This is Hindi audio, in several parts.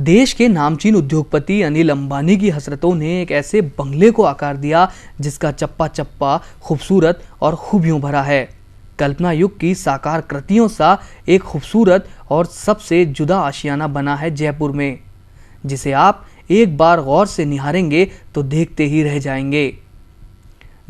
देश के नामचीन उद्योगपति अनिल अंबानी की हसरतों ने एक ऐसे बंगले को आकार दिया जिसका चप्पा चप्पा खूबसूरत और खूबियों भरा है। कल्पना युग की साकार कृतियों सा एक खूबसूरत और सबसे जुदा आशियाना बना है जयपुर में, जिसे आप एक बार गौर से निहारेंगे तो देखते ही रह जाएंगे।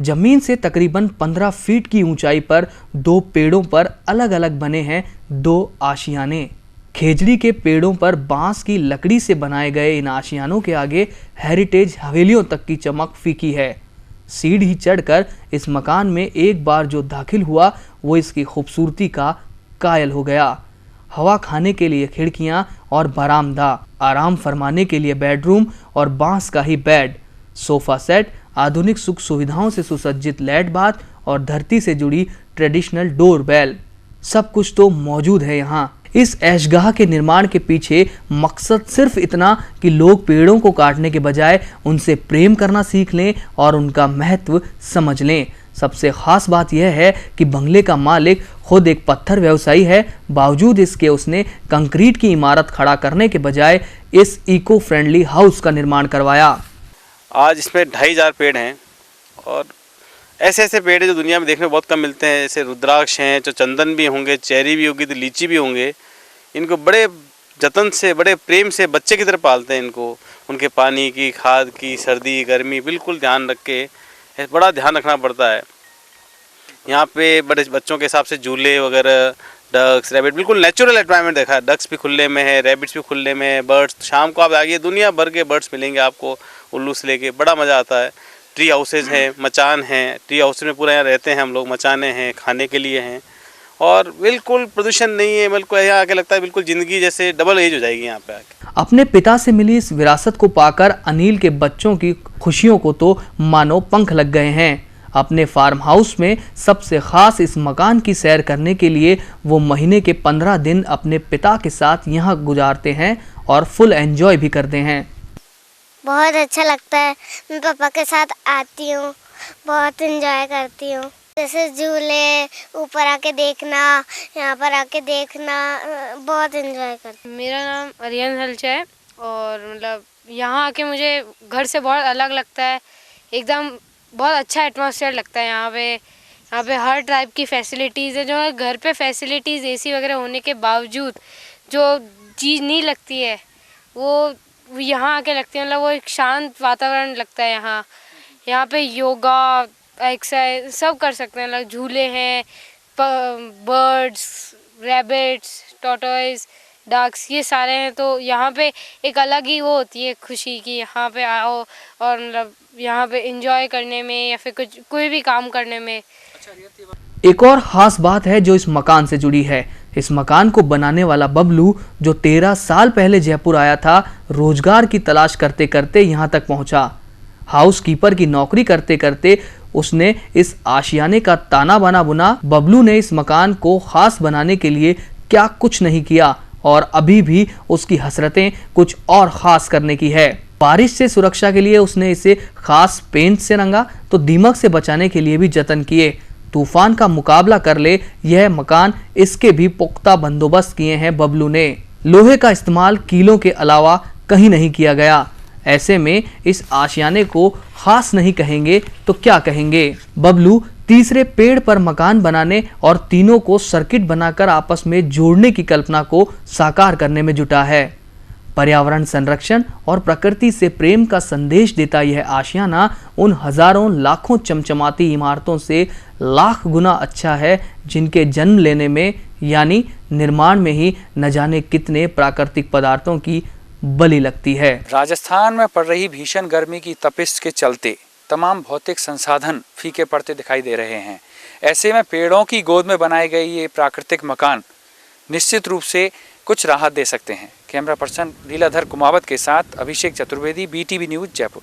जमीन से तकरीबन 15 फीट की ऊंचाई पर दो पेड़ों पर अलग अलग बने हैं दो आशियाने। खेजड़ी के पेड़ों पर बांस की लकड़ी से बनाए गए इन आशियानों के आगे हेरिटेज हवेलियों तक की चमक फीकी है। सीढ़ी चढ़कर इस मकान में एक बार जो दाखिल हुआ वो इसकी खूबसूरती का कायल हो गया। हवा खाने के लिए खिड़कियां और बरामदा, आराम फरमाने के लिए बेडरूम और बांस का ही बेड, सोफा सेट, आधुनिक सुख सुविधाओं से सुसज्जित लैट बाथ और धरती से जुड़ी ट्रेडिशनल डोर बेल, सब कुछ तो मौजूद है यहाँ। इस ऐशगाह के निर्माण के पीछे मकसद सिर्फ इतना कि लोग पेड़ों को काटने के बजाय उनसे प्रेम करना सीख लें और उनका महत्व समझ लें। सबसे खास बात यह है कि बंगले का मालिक खुद एक पत्थर व्यवसायी है, बावजूद इसके उसने कंक्रीट की इमारत खड़ा करने के बजाय इस इको फ्रेंडली हाउस का निर्माण करवाया। आज इसमें 2500 पेड़ हैं और ऐसे ऐसे पेड़ जो दुनिया में देखने में बहुत कम मिलते हैं। जैसे रुद्राक्ष हैं, जो चंदन भी होंगे, चेरी भी होगी, तो लीची भी होंगे। इनको बड़े जतन से, बड़े प्रेम से बच्चे की तरह पालते हैं इनको। उनके पानी की, खाद की, सर्दी गर्मी बिल्कुल ध्यान रख के, बड़ा ध्यान रखना पड़ता है। यहाँ पे बड़े बच्चों के हिसाब से झूले वगैरह, डक्स, रैबिट, बिल्कुल नेचुरल एनवायरनमेंट देखा है। डक्स भी खुले में है, रैबिट्स भी खुले में है, बर्ड्स, शाम को आप आइए दुनिया भर के बर्ड्स मिलेंगे आपको, उल्लू से लेके, बड़ा मज़ा आता है। ट्री हाउसेज हैं, मचान हैं, ट्री हाउस में पूरा यहाँ रहते हैं हम लोग, मचाने हैं, खाने के लिए हैं और बिल्कुल प्रदूषण नहीं है। बिल्कुल यहाँ आके लगता है बिल्कुल ज़िंदगी जैसे डबल एज हो जाएगी यहाँ पे आके। अपने पिता से मिली इस विरासत को पाकर अनिल के बच्चों की खुशियों को तो मानो पंख लग गए हैं। अपने फार्म हाउस में सबसे खास इस मकान की सैर करने के लिए वो महीने के 15 दिन अपने पिता के साथ यहाँ गुजारते हैं और फुल एंजॉय भी करते हैं। बहुत अच्छा लगता है, मैं पापा के साथ आती हूँ, बहुत एंजॉय करती हूँ। जैसे झूले, ऊपर आके देखना, यहाँ पर आके देखना, बहुत एंजॉय करती हूँ। मेरा नाम आर्यन हलचा है और मतलब यहाँ आके मुझे घर से बहुत अलग लगता है। एकदम बहुत अच्छा एटमॉस्फेयर लगता है यहाँ पे हर टाइप की फैसिलिटीज़ है। जो है घर पे फैसिलिटीज़ एसी वगैरह होने के बावजूद जो चीज़ नहीं लगती है वो यहाँ आके लगती है। मतलब वो एक शांत वातावरण लगता है यहाँ पे योगा, एक्सरसाइज सब कर सकते हैं। मतलब झूले हैं, बर्ड्स, रैबिट्स, टॉर्टोइज, डक्स, ये सारे हैं। तो यहाँ पे एक अलग ही वो होती है खुशी कि यहाँ पे आओ और मतलब यहाँ पे एंजॉय करने में या फिर कोई भी काम करने में। एक और खास बात है जो इस मकान से जुड़ी है। इस मकान को बनाने वाला बबलू, जो 13 साल पहले जयपुर आया था, रोजगार की तलाश करते करते यहाँ तक पहुँचा। हाउस कीपर की नौकरी करते करते उसने इस आशियाने का ताना बाना बुना। बबलू ने इस मकान को खास बनाने के लिए क्या कुछ नहीं किया और अभी भी उसकी हसरतें कुछ और खास करने की है। बारिश से सुरक्षा के लिए उसने इसे खास पेंट से रंगा तो दीमक से बचाने के लिए भी जतन किए। तूफान का मुकाबला कर ले यह मकान, इसके भी पुख्ता बंदोबस्त किए हैं बबलू ने। लोहे का इस्तेमाल कीलों के अलावा कहीं नहीं किया गया। ऐसे में इस आशियाने को खास नहीं कहेंगे तो क्या कहेंगे। बबलू तीसरे पेड़ पर मकान बनाने और तीनों को सर्किट बनाकर आपस में जोड़ने की कल्पना को साकार करने में जुटा है। पर्यावरण संरक्षण और प्रकृति से प्रेम का संदेश देता यह आशियाना उन हजारों लाखों चमचमाती इमारतों से लाख गुना अच्छा है जिनके जन्म लेने में यानी निर्माण में ही न जाने कितने प्राकृतिक पदार्थों की बलि लगती है। राजस्थान में पड़ रही भीषण गर्मी की तपिश के चलते तमाम भौतिक संसाधन फीके पड़ते दिखाई दे रहे हैं। ऐसे में पेड़ों की गोद में बनाए गए ये प्राकृतिक मकान निश्चित रूप से कुछ राहत दे सकते हैं। कैमरा पर्सन लीलाधर कुमावत के साथ अभिषेक चतुर्वेदी, BTV न्यूज़, जयपुर।